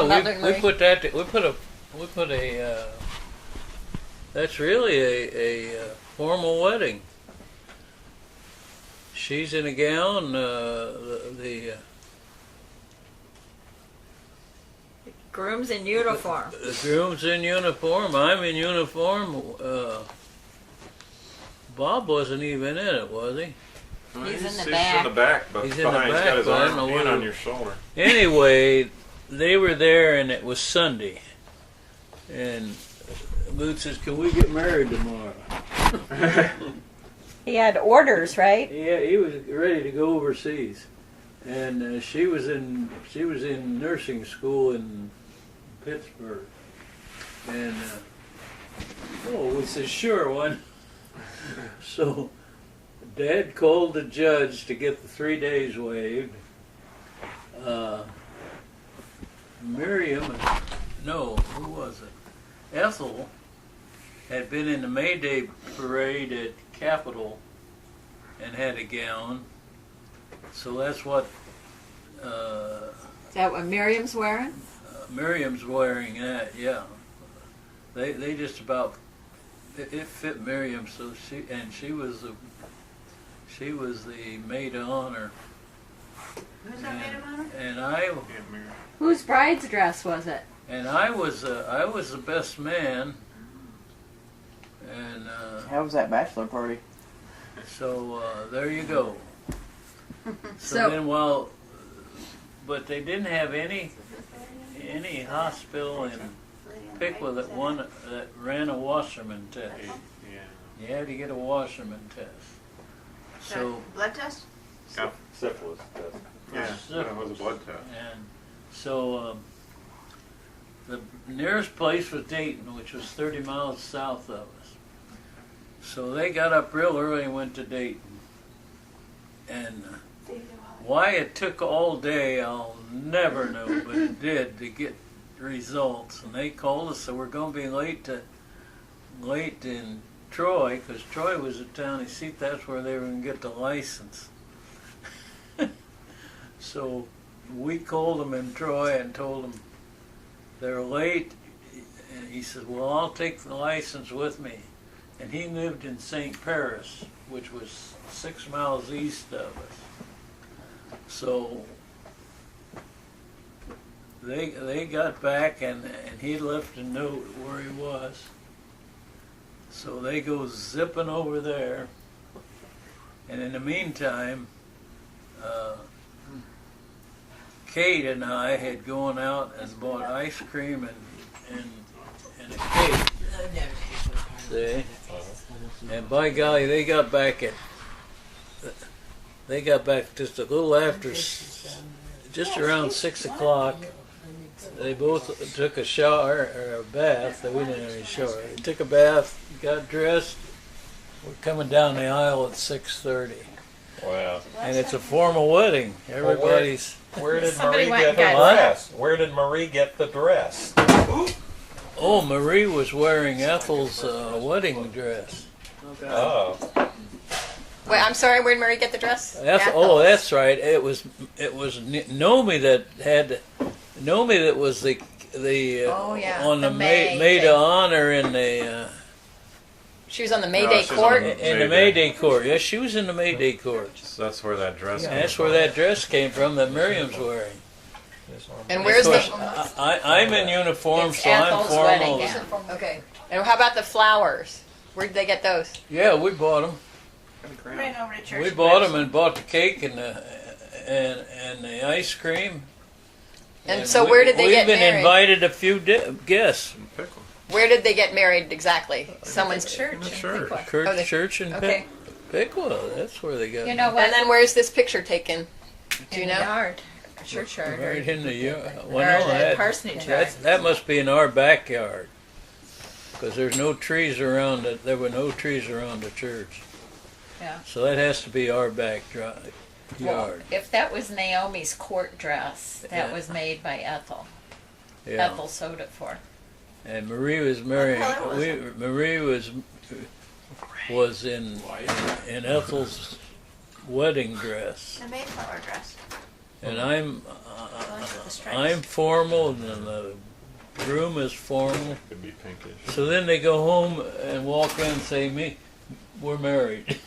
we put that. We put a. That's really a formal wedding. She's in a gown. The groom's in uniform. The groom's in uniform. I'm in uniform. Bob wasn't even in it, was he? He's in the back, but he's in the back. He's got his arm in on your shoulder. Anyway, they were there, and it was Sunday. And Lute says, "Can we get married tomorrow?" He had orders, right? Yeah, he was ready to go overseas, and she was in nursing school in Pittsburgh, and we said, "Sure, why not?" So Dad called the judge to get the 3 days waived. Who was it? Ethel had been in the May Day parade at Capitol and had a gown. So that's what Is that what Miriam's wearing? Miriam's wearing. That, yeah. They just about it fit Miriam. So she was the maid of honor. Who's that maid of honor? And Whose bride's dress was it? And I was the best man. And how was that bachelor party? So there you go. So then but they didn't have any hospital in Piqua that ran a washerman test. Yeah. You had to get a washerman test. So blood test? Syphilis test. Yeah, it was a blood test. And so the nearest place was Dayton, which was 30 miles south of us. So they got up real early and went to Dayton. And why it took all day, I'll never know, but it did to get results. And they called us, so we're going to be late in Troy, because Troy was the county seat. That's where they were going to get the license. So we called them in Troy and told them they're late. And he said, "Well, I'll take the license with me." And he lived in St. Paris, which was 6 miles east of us. So they got back, and he left a note where he was. So they go zipping over there, and in the meantime, Kate and I had gone out and bought ice cream and a cake. See? And by golly, they got back just a little after, just around 6 o'clock. They both took a shower, or a bath. We didn't have any shower. They took a bath, got dressed. We're coming down the aisle at 6:30. Wow. And it's a formal wedding. Everybody's... Where did Somebody Marie went get and her got dress? Where did Marie get the dress? Oh, Marie was wearing Ethel's wedding dress. Oh. Wait, I'm sorry. Where did Marie get the dress? Oh, that's right. It was Nomi that had Nomi that was the on the maid of honor in the She was on the Mayday court. In the Mayday court. Yes, she was in the Mayday court. So that's where that dress came That's from. where that dress came from that Miriam's wearing. And where's Of course, the? I'm in uniform, It's so I'm Ethel's formal. wedding gown. Okay. And how about the flowers? Where did they get those? Yeah, we bought them. Ran over to church. We bought them and bought the cake and the ice cream. And so where did they get We've been married? invited a few guests. Pickle. Where did they get married exactly? Someone's church. Church. Church in Okay. Piqua. That's where they got You know what? And then where's this picture taken? Do you In the know? yard. Churchyard. right in the yard. Or Well, no, the parsonage yard. that must be in our backyard because there's no trees around it. There were no trees around the church. Yeah. So that has to be our backyard. Well, if that was Naomi's court dress, that Yeah. was made by Ethel. Yeah. Ethel sewed it for. And Marie was marrying. What color was it? Marie was in Ethel's wedding dress. The Mayflower dress. and I'm Ones with the stripes. I'm formal, and then the groom is formal. Could be pinkish. So then they go home and walk in and say, "Me, we're married."